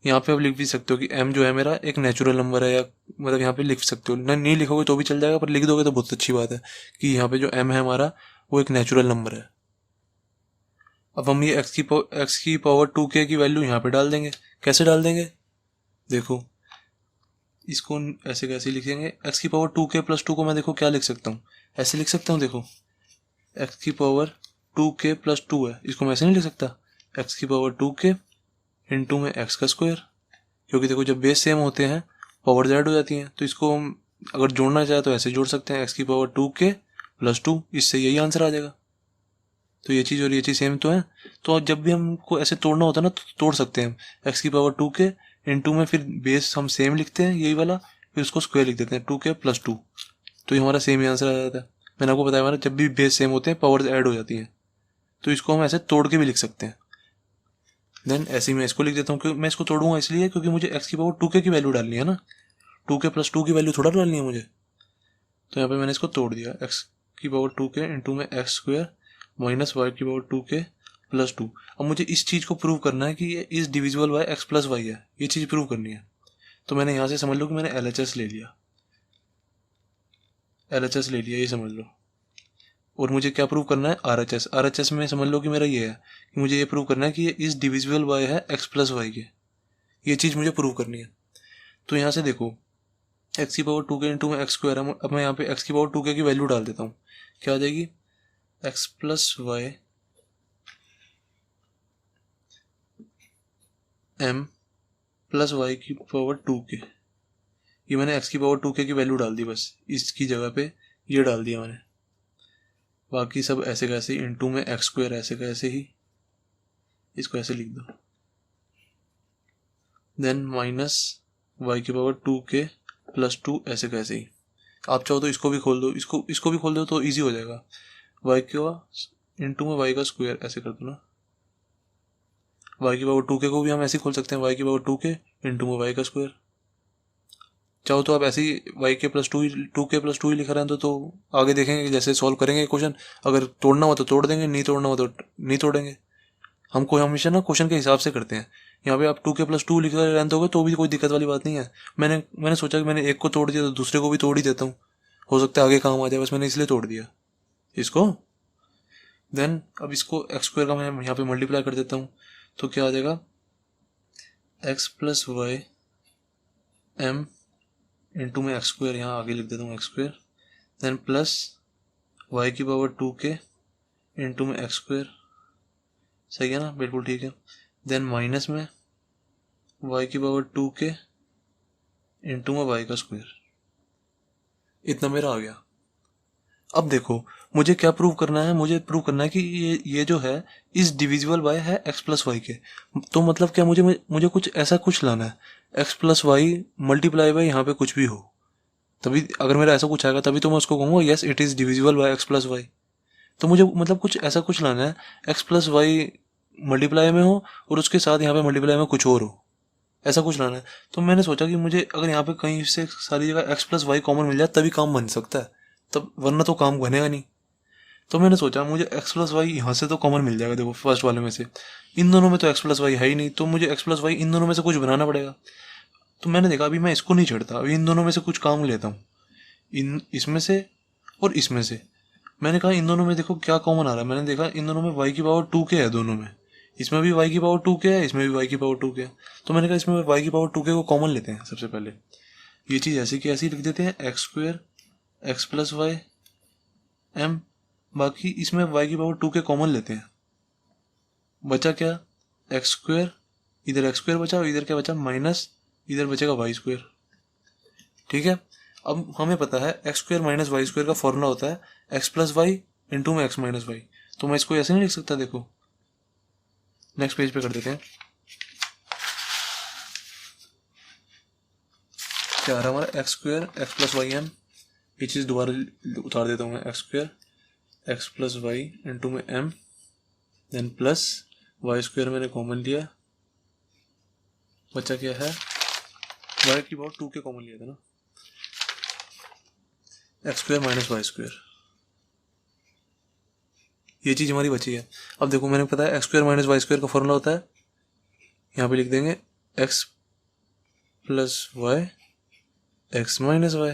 यहाँ पे आप लिख भी सकते हो कि m जो है मेरा एक नेचुरल नंबर है, या मतलब यहाँ पे लिख सकते हो, नहीं लिखोगे तो भी चल जाएगा, पर लिख दोगे तो बहुत अच्छी बात है कि यहाँ पे जो m है हमारा वो एक नेचुरल नंबर है। अब हम ये x की पावर 2k की वैल्यू यहाँ पे डाल देंगे। कैसे डाल देंगे, देखो इसको ऐसे कैसे लिखेंगे, x की पावर 2k प्लस 2 को मैं देखो क्या लिख सकता हूँ, ऐसे लिख सकता हूँ। देखो x की पावर 2k प्लस 2 है, इसको मैं ऐसे नहीं लिख सकता, x की पावर 2k इंटू में x का स्क्वायर, क्योंकि देखो जब बेस सेम होते हैं पावर जेड हो जाती हैं, तो इसको हम अगर जोड़ना चाहे तो ऐसे जोड़ सकते हैं, x की पावर 2k प्लस 2, इससे यही आंसर आ जाएगा। तो ये चीज़ और ये चीज़ सेम तो है, तो जब भी हमको ऐसे तोड़ना होता है ना तो तोड़ सकते हैं हम, x की पावर 2k इंटू में फिर बेस हम सेम लिखते हैं यही वाला, फिर उसको स्क्वायर लिख देते हैं 2k प्लस 2, तो ये हमारा सेम ही आंसर आ जाता है। मैंने आपको बताया ना जब भी बेस सेम होते हैं पावर ऐड हो जाती हैं, तो इसको हम ऐसे तोड़ के भी लिख सकते हैं। देन ऐसे ही मैं इसको लिख देता हूँ, क्योंकि मैं इसको तोड़ूंगा इसलिए क्योंकि मुझे x की पावर 2k की वैल्यू डालनी है ना, 2k प्लस 2 की वैल्यू थोड़ा डालनी है मुझे, तो यहाँ पे मैंने इसको तोड़ दिया, x की पावर 2k इंटू में एक्स स्क्वायर माइनस वाई की पावर 2k प्लस 2। अब मुझे इस चीज़ को प्रूव करना है कि ये is divisible by x plus Y है, ये चीज़ प्रूव करनी है। तो मैंने यहाँ से समझ लो कि मैंने LHS ले लिया, LHS ले लिया, ये समझ लो। और मुझे क्या प्रूव करना है, RHS। RHS में समझ लो कि मेरा ये है कि मुझे ये प्रूव करना है कि ये इज डिविजिबल बाय है एक्स प्लस वाई के, ये चीज़ मुझे प्रूव करनी है। तो यहाँ से देखो एक्स की पावर 2k इंटू में एक्स स्क्वायर है। अब मैं यहाँ पे एक्स की पावर 2k की वैल्यू डाल देता हूँ, क्या आ जाएगी, X plus Y m plus Y की पावर 2k। ये मैंने एक्स की पावर 2k की वैल्यू डाल दी, बस इसकी जगह पे ये डाल दिया मैंने। बाकी सब ऐसे कैसे ही इंटू में एक्स स्क्वायर ऐसे कैसे ही, इसको ऐसे लिख दो, देन माइनस वाई की पावर 2k प्लस 2 ऐसे कैसे ही। आप चाहो तो इसको भी खोल दो, इसको भी खोल दो तो इजी हो जाएगा। वाई का इंटू में वाई का स्क्वायर ऐसे कर दो ना, वाई की पावर 2k को भी हम ऐसे खोल सकते हैं, वाई की पावर 2k इंटू में वाई का स्क्वायर। चाहो तो आप ऐसे ही वाई के प्लस 2k प्लस 2 ही लिखा रहे हैं तो आगे देखेंगे जैसे सॉल्व करेंगे क्वेश्चन, अगर तोड़ना हो तो तोड़ देंगे, नहीं तोड़ना हो तो नहीं तोड़ेंगे। हमको हमेशा ना क्वेश्चन के हिसाब से करते हैं। यहाँ पे आप 2k प्लस 2 लिख रहे होगे तो भी कोई दिक्कत वाली बात नहीं है। मैंने सोचा कि मैंने एक को तोड़ दिया तो दूसरे को भी तोड़ ही देता हूँ, हो सकता है आगे काम आ जाए, बस मैंने इसलिए तोड़ दिया इसको। देन अब इसको एक्स स्क्वायर का मैं यहाँ पे मल्टीप्लाई कर देता हूँ, तो क्या आ जाएगा, X plus Y m into में एक्स स्क्वायर, यहाँ आगे लिख देता हूँ X square, then plus Y की पावर 2k इंटू में एक्स स्क्वायर। सही है ना, बिल्कुल ठीक है। देन माइनस में वाई की पावर 2k इंटू में वाई का स्क्वायर। इतना मेरा आ गया। अब देखो मुझे क्या प्रूव करना है, मुझे प्रूव करना है कि ये जो है इस डिविजिबल बाय है एक्स प्लस वाई के। तो मतलब क्या, मुझे कुछ ऐसा कुछ लाना है, X plus Y multiply by यहाँ पे कुछ भी हो, तभी अगर मेरा ऐसा कुछ आएगा तभी तो मैं उसको कहूँगा yes it is divisible by x plus Y. तो मुझे मतलब कुछ ऐसा कुछ लाना है एक्स प्लस वाई मल्टीप्लाई में हो और उसके साथ यहाँ पे मल्टीप्लाई में कुछ और हो, ऐसा कुछ लाना है। तो मैंने सोचा कि मुझे अगर यहाँ पे कहीं से सारी जगह एक्स प्लस वाई कॉमन मिल जाए तभी काम बन सकता है, तब वरना तो काम बनेगा नहीं। तो मैंने सोचा मुझे एक्स प्लस वाई यहाँ से तो कॉमन मिल जाएगा, देखो फर्स्ट वाले में से, इन दोनों में तो एक्स प्लस वाई है ही नहीं, तो मुझे एक्स प्लस वाई इन दोनों में से कुछ बनाना पड़ेगा। तो मैंने देखा अभी मैं इसको नहीं छेड़ता, अभी इन दोनों में से कुछ काम लेता हूँ, इसमें से और इसमें से। मैंने कहा इन दोनों में देखो क्या कॉमन आ रहा है, मैंने देखा इन दोनों में वाई की पावर 2k है दोनों में, इसमें भी वाई की पावर 2k है, इसमें भी वाई की पावर 2k है। तो मैंने कहा इसमें वाई की पावर 2k को कॉमन लेते हैं सबसे पहले, ये चीज़ ऐसी की ऐसी लिख देते हैं, X square x plus Y m, बाकी इसमें वाई की पावर 2k कॉमन लेते हैं, बचा क्या, एक्स स्क्वायर, इधर एक्स स्क्वायर बचा और इधर क्या बचा माइनस, इधर बचेगा वाई स्क्वायर। ठीक है, अब हमें पता है X square minus Y square का फॉर्मूला होता है एक्स प्लस वाई इंटू में एक्स माइनस वाई। तो मैं इसको ऐसे नहीं लिख सकता, देखो नेक्स्ट पेज पे कर देते हैं, क्या आ रहा है हमारा, x square x plus Y m, ये चीज़ दोबारा उतार देता हूँ मैं, x square x plus Y into में m, then plus y square मैंने कॉमन लिया, बचा क्या है, वाई की पावर 2k कॉमन लिया था ना, X square minus Y square, ये चीज़ हमारी बची है। अब देखो मैंने पता है X square minus Y square का फॉर्मूला होता है, यहाँ पे लिख देंगे X plus Y X minus Y,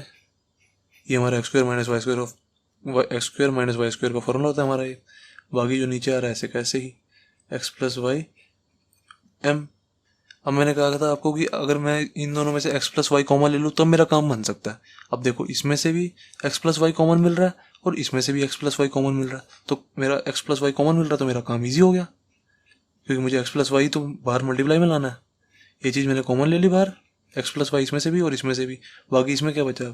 ये हमारा x square minus Y square X square minus Y square का फॉर्मूला होता है हमारा ये। बाकी जो नीचे आ रहा है ऐसे कैसे ही एक्स प्लस वाई एम। अब मैंने कहा था आपको कि अगर मैं इन दोनों में से एक्स प्लस वाई कॉमन ले लूँ तब मेरा काम बन सकता है। अब देखो इसमें से भी एक्स प्लस वाई कॉमन मिल रहा है और इसमें से भी एक्स प्लस वाई कॉमन मिल रहा है, तो मेरा एक्स प्लस वाई कॉमन मिल रहा है तो मेरा काम ईजी हो गया, क्योंकि मुझे एक्स प्लस वाई तो बाहर मल्टीप्लाई में लाना है। ये चीज़ मैंने कॉमन ले ली बाहर, एक्स प्लस वाई इसमें से भी और इसमें से भी, बाकी इसमें क्या बचा,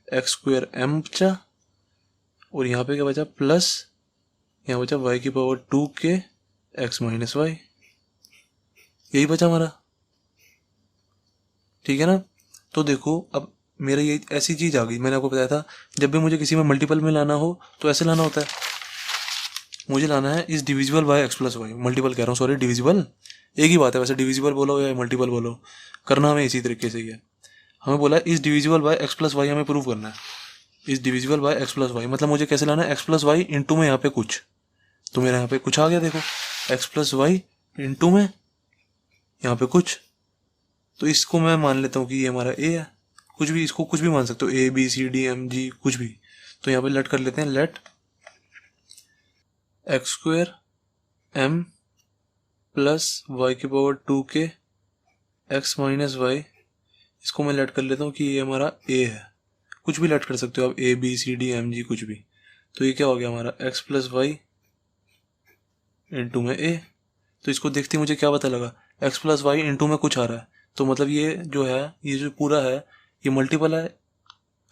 एक्स स्क्वायर एम बचा और यहाँ पे क्या बचा प्लस, यहाँ बचा वाई की power 2k x minus Y, यही बचा हमारा। ठीक है ना, तो देखो अब मेरा ये ऐसी चीज़ आ गई, मैंने आपको बताया था जब भी मुझे किसी में मल्टीपल में लाना हो तो ऐसे लाना होता है, मुझे लाना है is divisible by x plus Y, multiple कह रहा हूँ सॉरी, डिविजिबल एक ही बात है वैसे, डिविजिबल बोलो या मल्टीपल बोलो, करना हमें इसी तरीके से ही है। हमें बोला है is divisible by x plus Y हमें प्रूव करना है, is divisible by x plus Y. मतलब मुझे कैसे लाना है, एक्स प्लस वाई इंटू में यहाँ पे कुछ, तो मेरा यहाँ पे कुछ आ गया, देखो एक्स प्लस वाई इंटू में यहाँ पे कुछ, तो इसको मैं मान लेता हूँ कि ये हमारा ए है, कुछ भी, इसको कुछ भी मान सकते हो, a B C D M G कुछ भी। तो यहाँ पे लेट कर लेते हैं, let x square m plus Y की power 2k x minus y, इसको मैं लेट कर लेता हूँ कि ये हमारा ए है, कुछ भी लेट कर सकते हो आप, A B C D M G कुछ भी। तो ये क्या हो गया हमारा एक्स प्लस वाई इंटू में ए। तो इसको देखते ही मुझे क्या पता लगा, एक्स प्लस वाई इंटू में कुछ आ रहा है, तो मतलब ये जो है, ये जो पूरा है ये मल्टीपल है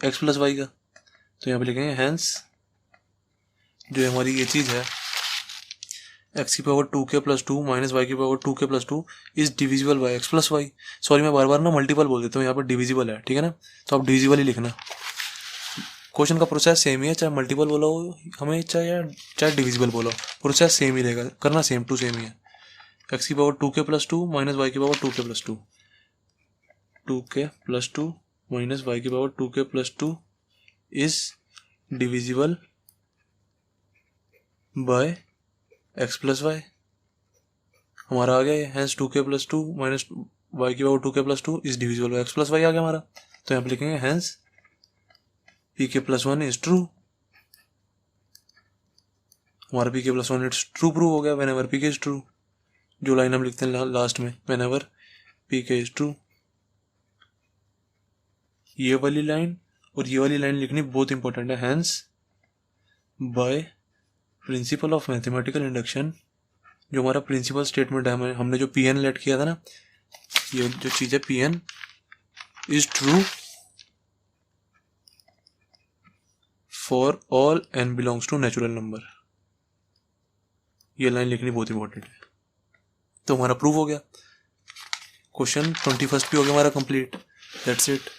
एक्स प्लस वाई का। तो यहाँ पे लिखेंगे हैंस जो हमारी ये चीज़ है एक्स की power 2k plus 2 minus Y की power 2k plus 2 is divisible by x plus y. Sorry मैं बार बार ना मल्टीपल बोल देता हूँ, यहाँ पर डिविजिबल है, ठीक है ना, तो आप डिविजिबल ही लिखना। क्वेश्चन का प्रोसेस सेम ही है, चाहे मल्टीपल बोला हो हमें, चाहे डिविजिबल बोला हो, प्रोसेस सेम ही रहेगा, करना सेम टू सेम ही है। एक्स की power 2k plus 2 minus Y की power 2k plus 2, 2k plus 2 minus Y की power 2k plus 2 is divisible by x plus y. हमारा आ गया ये, hence 2k plus 2 minus Y की power 2k plus 2 is divisible by x plus y आ गया हमारा। तो यहाँ पे लिखेंगे hence pk plus 1 is true. हमारा pk plus 1 is true prove हो गया, when ever pk is true, जो लाइन हम लिखते हैं लास्ट में, when ever pk is true. ये वाली लाइन और ये वाली लाइन लिखनी बहुत इंपॉर्टेंट है, hence by principle of mathematical induction, जो हमारा प्रिंसिपल स्टेटमेंट है, हमने जो पी एन लेट किया था ना, ये जो चीज़ है P n is true for all n belongs to natural number. ये लाइन लिखनी बहुत इंपॉर्टेंट है। तो हमारा प्रूव हो गया, क्वेश्चन 21 भी हो गया हमारा कंप्लीट। That's it.